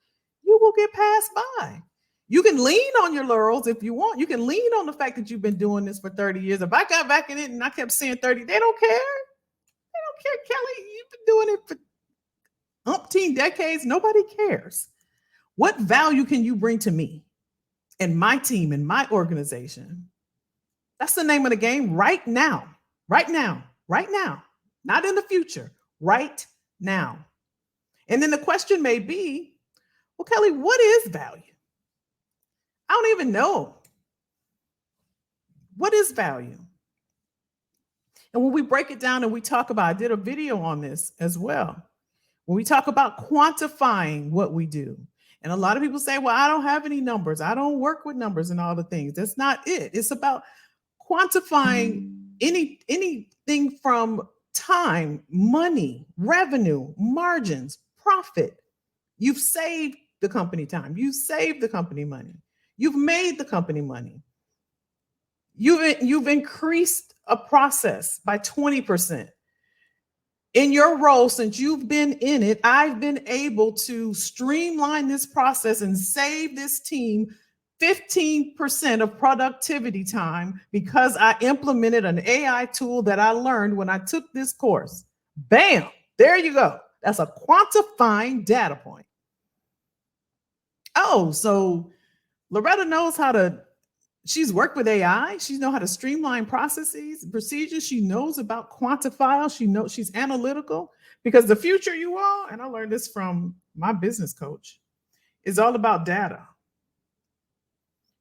you will get passed by. You can lean on your laurels if you want. You can lean on the fact that you've been doing this for 30 years. If I got back in it and I kept saying 30, they don't care. They don't care, Kelly. You've been doing it for umpteen decades. Nobody cares. What value can you bring to me and my team and my organization? That's the name of the game right now. Right now. Right now. Not in the future. Right now. And then the question may be, well, Kelly, what is value? I don't even know. What is value? And when we break it down and we talk about, I did a video on this as well. When we talk about quantifying what we do, and a lot of people say, well, I don't have any numbers. I don't work with numbers and all the things. That's not it. It's about quantifying anything from time, money, revenue, margins, profit. You've saved the company time. You've saved the company money. You've made the company money. You've increased a process by 20%. In your role, since you've been in it, I've been able to streamline this process and save this team 15% of productivity time because I implemented an AI tool that I learned when I took this course. Bam, there you go. That's a quantifying data point. Oh, so Loretta knows she's worked with AI. She knows how to streamline processes, procedures. She knows about quantify. She knows she's analytical because the future, you all, and I learned this from my business coach, is all about data.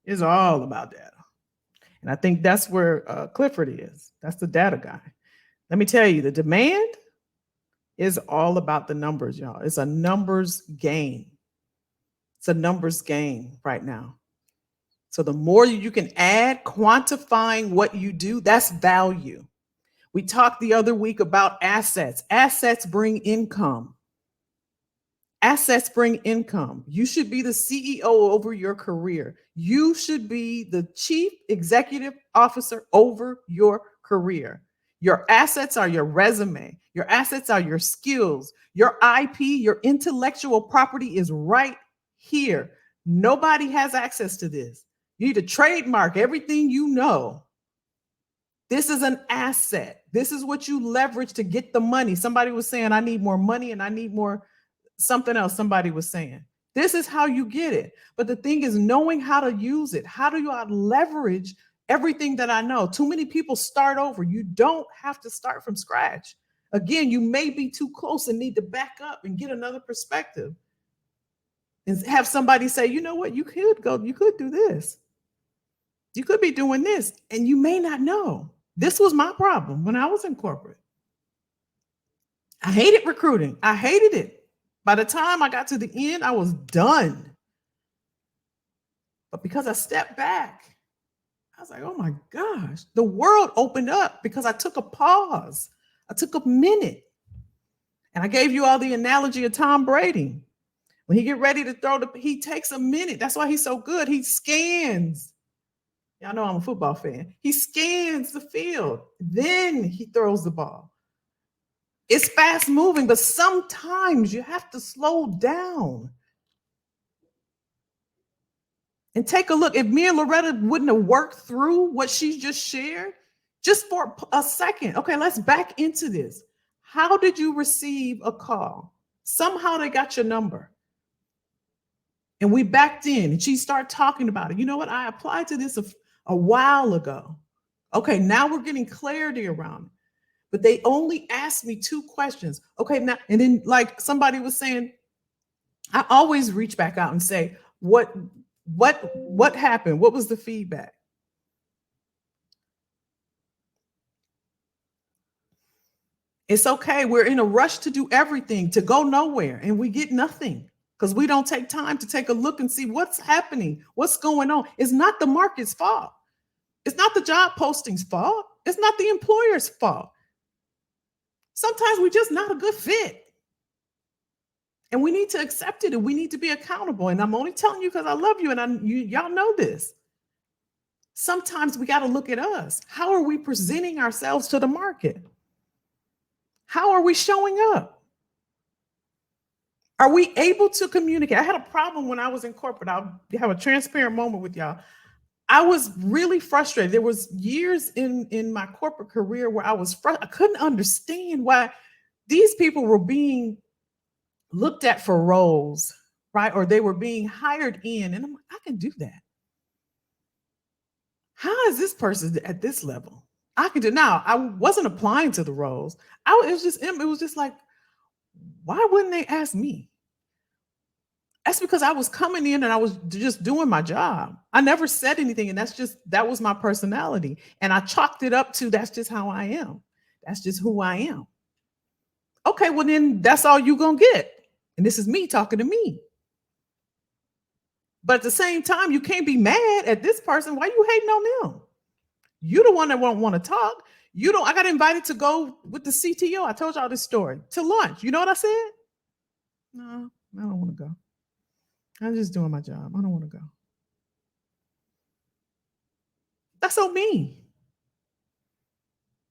It's all about data. And I think that's where Clifford is. That's the data guy. Let me tell you, the demand is all about the numbers, y'all. It's a numbers game. It's a numbers game right now. So the more you can add, quantifying what you do, that's value. We talked the other week about assets. Assets bring income. Assets bring income. You should be the CEO over your career. You should be the chief executive officer over your career. Your assets are your resume. Your assets are your skills. Your IP, your intellectual property is right here. Nobody has access to this. You need to trademark everything you know. This is an asset. This is what you leverage to get the money. Somebody was saying, I need more money and I need more something else. Somebody was saying, this is how you get it. But the thing is knowing how to use it. How do you leverage everything that I know? Too many people start over. You don't have to start from scratch. Again, you may be too close and need to back up and get another perspective. And have somebody say, you know what, you could do this. You could be doing this, and you may not know. This was my problem when I was in corporate. I hated recruiting. I hated it. By the time I got to the end, I was done. But because I stepped back, I was like, oh my gosh, the world opened up because I took a pause. I took a minute. And I gave you all the analogy of Tom Brady. When he get ready to throw he takes a minute. That's why he's so good. He scans. Y'all know I'm a football fan. He scans the field. Then he throws the ball. It's fast moving, but sometimes you have to slow down and take a look. If me and Loretta wouldn't have worked through what she just shared, just for a second, okay, let's back into this. How did you receive a call? Somehow they got your number. And we backed in and she started talking about it. You know what? I applied to this a while ago. Okay, now we're getting clarity around it. But they only asked me 2 questions. Okay, now, and then like somebody was saying, I always reach back out and say, what happened? What was the feedback? It's okay. We're in a rush to do everything, to go nowhere, and we get nothing because we don't take time to take a look and see what's happening, what's going on. It's not the market's fault. It's not the job posting's fault. It's not the employer's fault. Sometimes we're just not a good fit. And we need to accept it and we need to be accountable. And I'm only telling you because I love you and y'all know this. Sometimes we got to look at us. How are we presenting ourselves to the market? How are we showing up? Are we able to communicate? I had a problem when I was in corporate. I'll have a transparent moment with y'all. I was really frustrated. There was years in my corporate career where I couldn't understand why these people were being looked at for roles, right? Or they were being hired in. And I'm like, I can do that. How is this person at this level? I can do now. I wasn't applying to the roles. It was just like, why wouldn't they ask me? That's because I was coming in and I was just doing my job. I never said anything. And that was my personality. And I chalked it up to that's just how I am. That's just who I am. Okay, well then that's all you're going to get. And this is me talking to me. But at the same time, you can't be mad at this person. Why are you hating on them? You the one that won't want to talk. I got invited to go with the CTO. I told y'all this story to lunch. You know what I said? No, I don't want to go. I'm just doing my job. I don't want to go. That's so mean.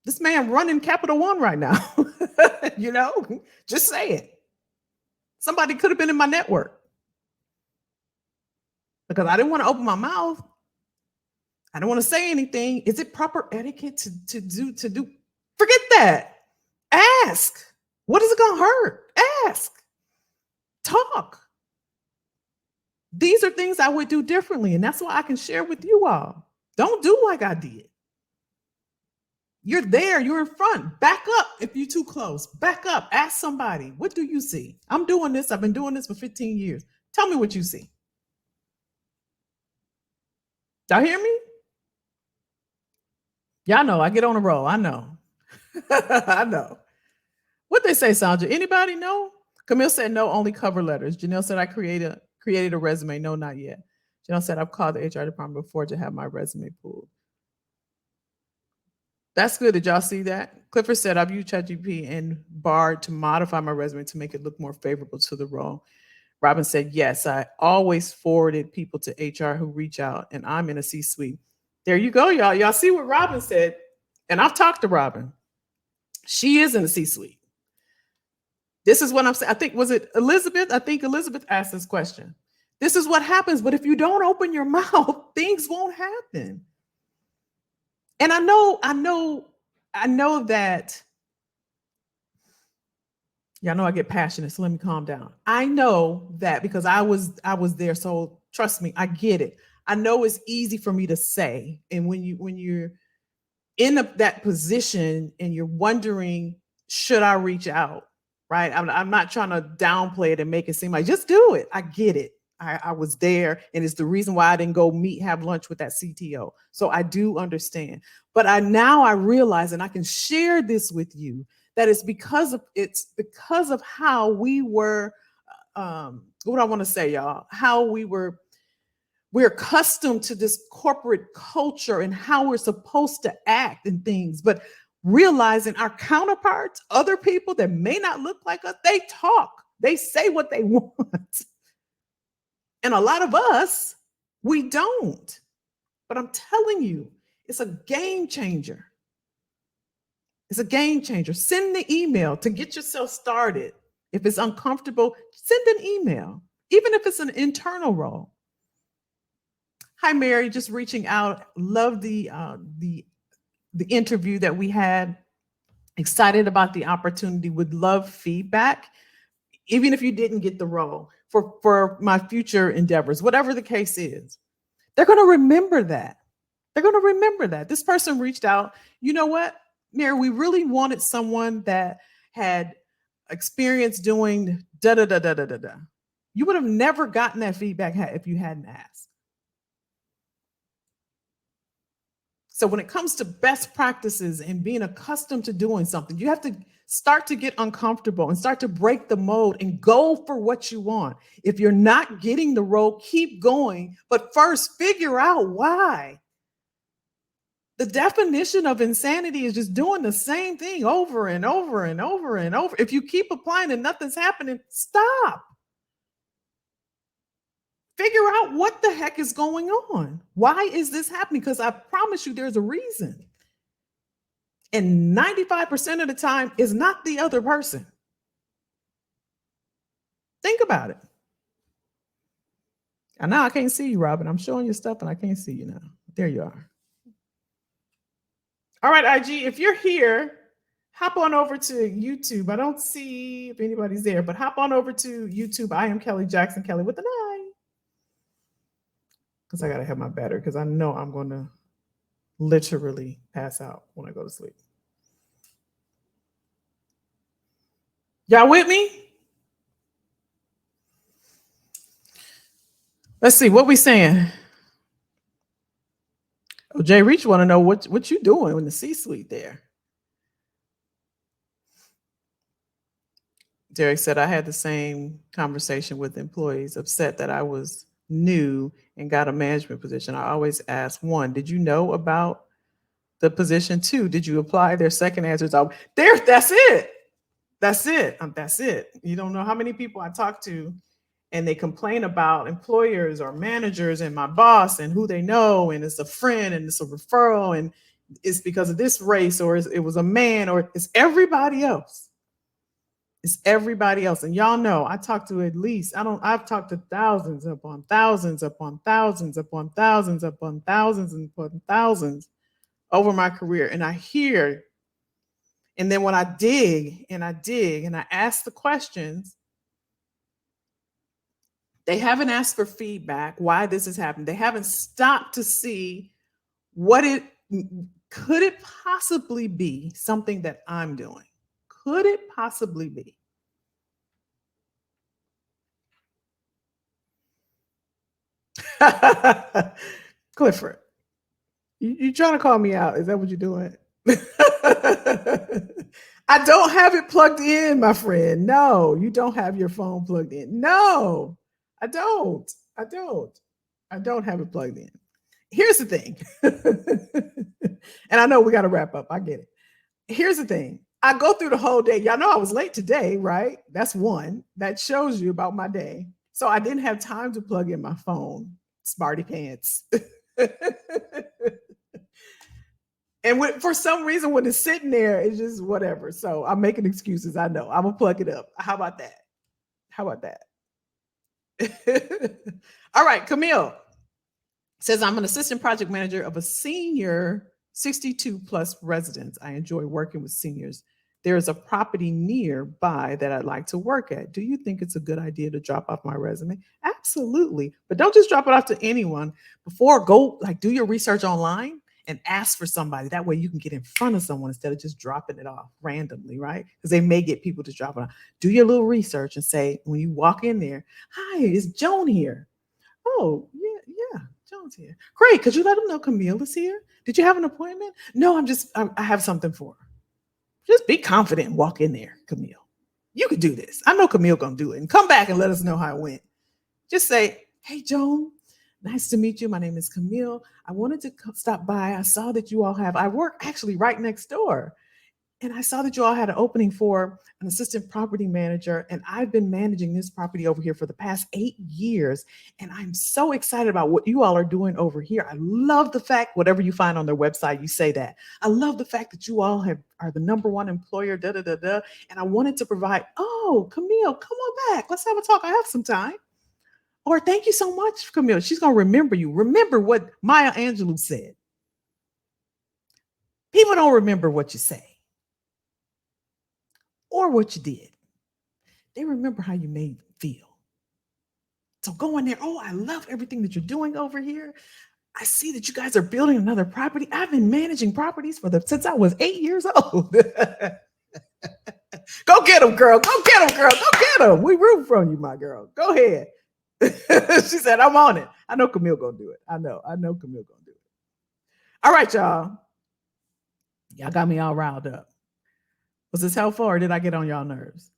This man running Capital One right now. Just say it. Somebody could have been in my network because I didn't want to open my mouth. I don't want to say anything. Is it proper etiquette to do? Forget that. Ask. What is it going to hurt? Ask. Talk. These are things I would do differently. And that's why I can share with you all. Don't do like I did. You're there. You're in front. Back up if you're too close. Back up. Ask somebody. What do you see? I'm doing this. I've been doing this for 15 years. Tell me what you see. Y'all hear me? Y'all know I get on a roll. I know. I know. What they say, Sandra? Anybody know? Camille said no, only cover letters. Janelle said I created a resume. No, not yet. Janelle said I've called the HR department before to have my resume pulled. That's good. Did y'all see that? Clifford said I've used ChatGPT and Bard to modify my resume to make it look more favorable to the role. Robin said, yes, I always forwarded people to HR who reach out and I'm in a C-suite. There you go, y'all. Y'all see what Robin said. And I've talked to Robin. She is in the C-suite. This is what I'm saying. I think, was it Elizabeth? I think Elizabeth asked this question. This is what happens. But if you don't open your mouth, things won't happen. And I know that, y'all know I get passionate, so let me calm down. I know that because I was there, so trust me, I get it. I know it's easy for me to say, and when you're in that position and you're wondering, should I reach out, right? I'm not trying to downplay it and make it seem like just do it. I get it. I was there, and it's the reason why I didn't go have lunch with that CTO. So I do understand, but I realize, and I can share this with you, that it's because of how we were, what I want to say, y'all, how we're accustomed to this corporate culture and how we're supposed to act and things, but realizing our counterparts, other people that may not look like us, they talk, they say what they want. And a lot of us, we don't. But I'm telling you, it's a game changer. It's a game changer. Send the email to get yourself started. If it's uncomfortable, send an email, even if it's an internal role. Hi, Mary. Just reaching out. Love the interview that we had. Excited about the opportunity. Would love feedback, even if you didn't get the role for my future endeavors, whatever the case is. They're going to remember that. They're going to remember that. This person reached out. You know what, Mary? We really wanted someone that had experience doing da da da da da da da. You would have never gotten that feedback if you hadn't asked. So when it comes to best practices and being accustomed to doing something, you have to start to get uncomfortable and start to break the mold and go for what you want. If you're not getting the role, keep going, but first figure out why. The definition of insanity is just doing the same thing over and over and over and over. If you keep applying and nothing's happening, stop. Figure out what the heck is going on. Why is this happening? Because I promise you there's a reason. And 95% of the time is not the other person. Think about it. And now I can't see you, Robin. I'm showing you stuff and I can't see you now. There you are. All right, IG, if you're here, hop on over to YouTube. I don't see if anybody's there, but hop on over to YouTube. I am Kelly Jackson, Kelly with an I. Because I got to have my battery because I know I'm going to literally pass out when I go to sleep. Y'all with me? Let's see what we saying. Oh, Jay Reach want to know what you doing in the C-suite there. Derek said, I had the same conversation with employees, upset that I was new and got a management position. I always ask, one, did you know about the position? Two, did you apply? Their second answer is, oh, there, that's it. That's it. That's it. You don't know how many people I talk to and they complain about employers or managers and my boss and who they know, and it's a friend and it's a referral and it's because of this race or it was a man or it's everybody else. It's everybody else. And y'all know I talk to at least, I've talked to thousands upon thousands upon thousands upon thousands upon thousands and upon thousands over my career. And I hear, and then when I dig and I dig and I ask the questions, they haven't asked for feedback, why this has happened. They haven't stopped to see could it possibly be something that I'm doing? Could it possibly be? Clifford, you trying to call me out? Is that what you're doing? I don't have it plugged in, my friend. No, you don't have your phone plugged in. No, I don't. I don't have it plugged in. Here's the thing. And I know we got to wrap up. I get it. Here's the thing. I go through the whole day. Y'all know I was late today, right? That's one. That shows you about my day. So I didn't have time to plug in my phone. Smarty pants. And for some reason, when it's sitting there, it's just whatever. So I'm making excuses. I know. I'm going to plug it up. How about that? How about that? All right. Camille says, I'm an assistant project manager of a senior 62 plus residence. I enjoy working with seniors. There is a property nearby that I'd like to work at. Do you think it's a good idea to drop off my resume? Absolutely. But don't just drop it off to anyone. Go do your research online and ask for somebody. That way you can get in front of someone instead of just dropping it off randomly, right? Because they may get people to drop it off. Do your little research and say, when you walk in there, hi, is Joan here? Oh, yeah, Joan's here. Great. Could you let them know Camille is here? Did you have an appointment? No, I have something for her. Just be confident and walk in there, Camille. You could do this. I know Camille gonna do it. And come back and let us know how it went. Just say, hey, Joan, nice to meet you. My name is Camille. I wanted to stop by. I saw that you all I work actually right next door. And I saw that you all had an opening for an assistant property manager. And I've been managing this property over here for the past 8 years. And I'm so excited about what you all are doing over here. I love the fact, whatever you find on their website, you say that. I love the fact that you all are the number one employer, da da da da. And I wanted to provide, oh, Camille, come on back. Let's have a talk. I have some time. Or thank you so much, Camille. She's going to remember you. Remember what Maya Angelou said. People don't remember what you say or what you did. They remember how you made them feel. So go in there. Oh, I love everything that you're doing over here. I see that you guys are building another property. I've been managing properties since I was 8 years old. Go get them, girl. Go get them, girl. Go get them. We root from you, my girl. Go ahead. She said, I'm on it. I know Camille gonna do it. I know Camille gonna do it. All right, y'all. Y'all got me all riled up. Was this helpful or did I get on y'all nerves?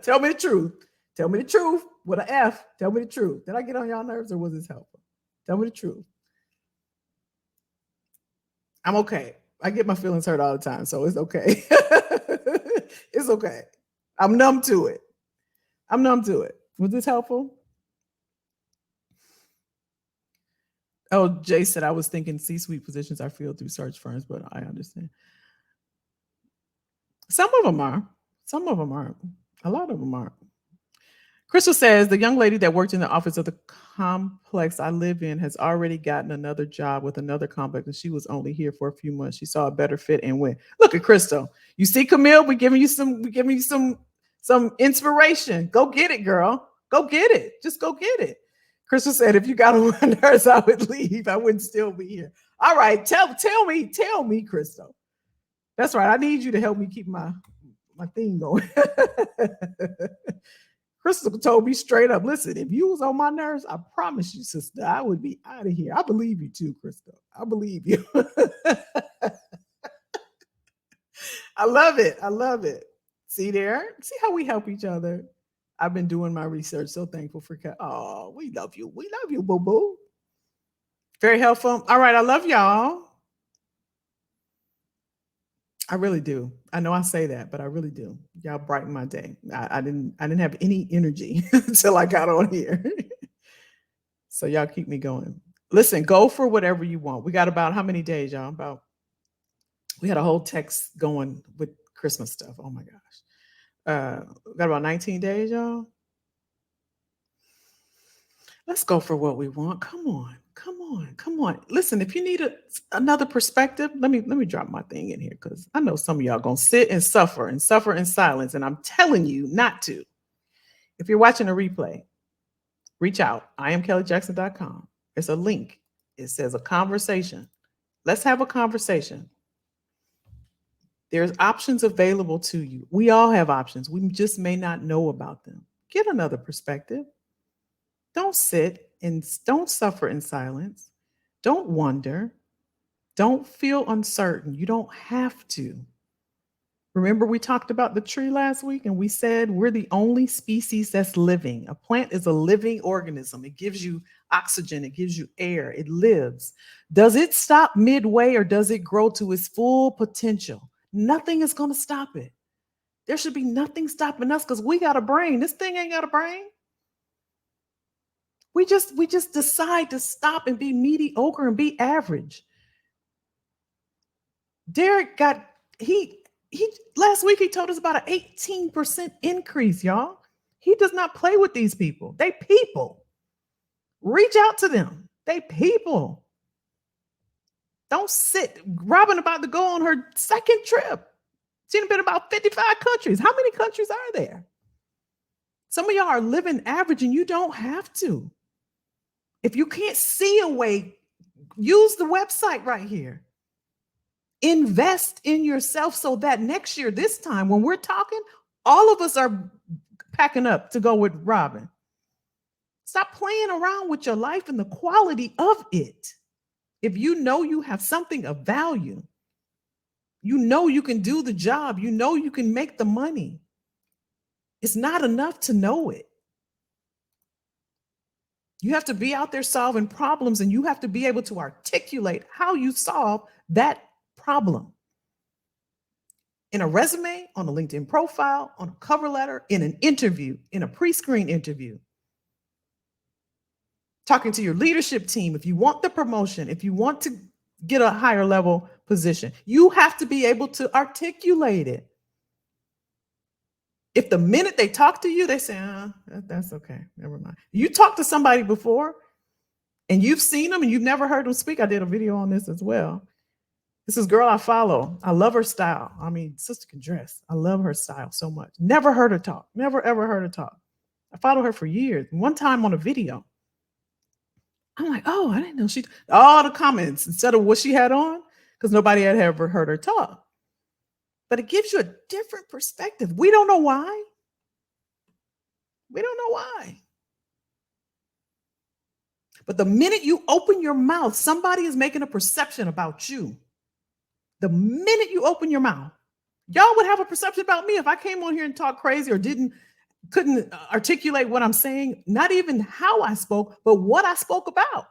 Tell me the truth. Tell me the truth with an F. Tell me the truth. Did I get on y'all nerves or was this helpful? Tell me the truth. I'm okay. I get my feelings hurt all the time, so it's okay. It's okay. I'm numb to it. Was this helpful? Oh, Jay said I was thinking C-suite positions are filled through search firms, but I understand. Some of them are. Some of them aren't. A lot of them aren't. Crystal says the young lady that worked in the office of the complex I live in has already gotten another job with another complex, and she was only here for a few months. She saw a better fit and went. Look at Crystal. You see, Camille, we're giving you some inspiration. Go get it, girl. Go get it. Just go get it. Crystal said, if you got on my nerves, I would leave. I wouldn't still be here. All right. Tell me, Crystal. That's right. I need you to help me keep my thing going. Crystal told me straight up, listen, if you was on my nerves, I promise you, sister, I would be out of here. I believe you too, Crystal. I believe you. I love it. I love it. See there? See how we help each other? I've been doing my research. So thankful for oh, we love you. We love you, boo-boo. Very helpful. All right. I love y'all. I really do. I know I say that, but I really do. Y'all brighten my day. I didn't have any energy until I got on here. So y'all keep me going. Listen, go for whatever you want. We got about how many days, y'all? We had a whole text going with Christmas stuff. Oh my gosh. We got about 19 days, y'all. Let's go for what we want. Come on. Listen, if you need another perspective, let me drop my thing in here because I know some of y'all gonna sit and suffer in silence, and I'm telling you not to. If you're watching a replay, reach out. IamKellyJackson.com. There's a link. It says a conversation. Let's have a conversation. There's options available to you. We all have options. We just may not know about them. Get another perspective. Don't sit and don't suffer in silence. Don't wonder. Don't feel uncertain. You don't have to. Remember, we talked about the tree last week and we said we're the only species that's living. A plant is a living organism. It gives you oxygen. It gives you air. It lives. Does it stop midway or does it grow to its full potential? Nothing is going to stop it. There should be nothing stopping us because we got a brain. This thing ain't got a brain. We just decide to stop and be mediocre and be average. Derek last week he told us about an 18% increase, y'all. He does not play with these people. They people. Reach out to them. They people. Don't sit. Robin about to go on her second trip. She's been about 55 countries. How many countries are there? Some of y'all are living average and you don't have to. If you can't see a way, use the website right here. Invest in yourself so that next year, this time, when we're talking, all of us are packing up to go with Robin. Stop playing around with your life and the quality of it. If you know you have something of value, you know you can do the job, you know you can make the money. It's not enough to know it. You have to be out there solving problems and you have to be able to articulate how you solve that problem. in a resume, on a LinkedIn profile, on a cover letter, in an interview, in a pre-screen interview. Talking to your leadership team, if you want the promotion, if you want to get a higher level position, you have to be able to articulate it. If the minute they talk to you, they say, that's okay, never mind. You talked to somebody before and you've seen them and you've never heard them speak. I did a video on this as well. This is a girl I follow. I love her style. I mean, sister can dress. I love her style so much. Never heard her talk. Never, ever heard her talk. I followed her for years. One time on a video, I'm like, oh, I didn't know she, all the comments instead of what she had on, because nobody had ever heard her talk. But it gives you a different perspective. We don't know why. We don't know why. But the minute you open your mouth, somebody is making a perception about you. The minute you open your mouth, y'all would have a perception about me if I came on here and talked crazy or couldn't articulate what I'm saying, not even how I spoke, but what I spoke about.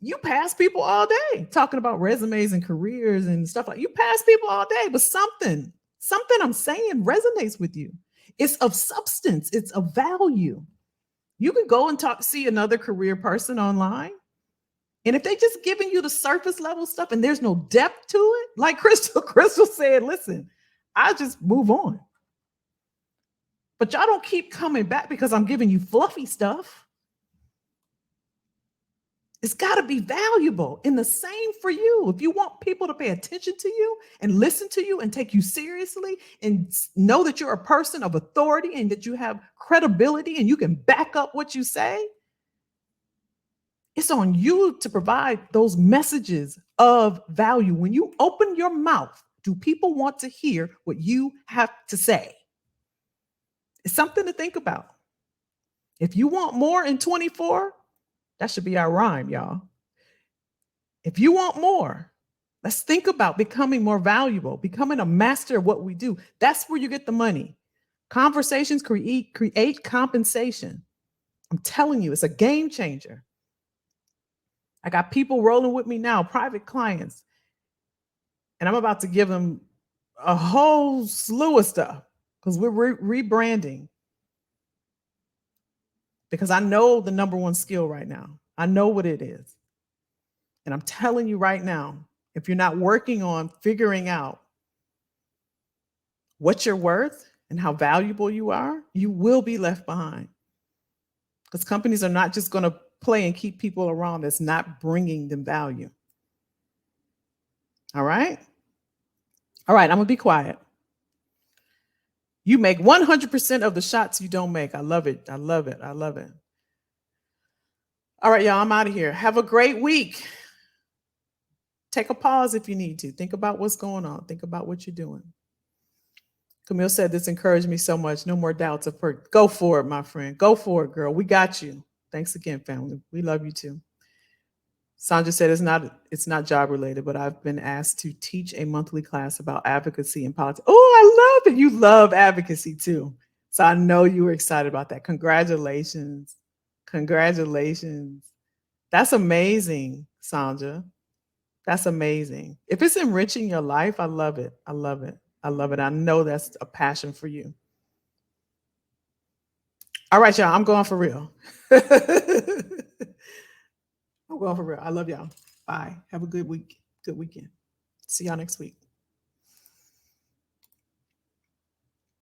You pass people all day talking about resumes and careers and stuff like. You pass people all day, but something I'm saying resonates with you. It's of substance. It's of value. You can go and see another career person online. And if they just giving you the surface level stuff and there's no depth to it, like Crystal said, listen, I just move on. But y'all don't keep coming back because I'm giving you fluffy stuff. It's got to be valuable. And the same for you. If you want people to pay attention to you and listen to you and take you seriously and know that you're a person of authority and that you have credibility and you can back up what you say, it's on you to provide those messages of value. When you open your mouth, do people want to hear what you have to say? It's something to think about. If you want more in 24, that should be our rhyme, y'all. If you want more, let's think about becoming more valuable, becoming a master of what we do. That's where you get the money. Conversations create compensation. I'm telling you, it's a game changer. I got people rolling with me now, private clients, and I'm about to give them a whole slew of stuff because we're rebranding. Because I know the number one skill right now. I know what it is. And I'm telling you right now, if you're not working on figuring out what you're worth and how valuable you are, you will be left behind. Because companies are not just going to play and keep people around that's not bringing them value. All right? All right, I'm going to be quiet. You make 100% of the shots you don't make. I love it. I love it. I love it. All right, y'all, I'm out of here. Have a great week. Take a pause if you need to. Think about what's going on. Think about what you're doing. Camille said this encouraged me so much. No more doubts of her. Go for it, my friend. Go for it, girl. We got you. Thanks again, family. We love you too. Sandra said it's not job related, but I've been asked to teach a monthly class about advocacy and politics. Oh, I love it. You love advocacy too. So I know you were excited about that. Congratulations. Congratulations. That's amazing, Sandra. That's amazing. If it's enriching your life, I love it. I love it. I love it. I know that's a passion for you. All right, y'all. I'm going for real. I'm going for real. I love y'all. Bye. Have a good week. Good weekend. See y'all next week.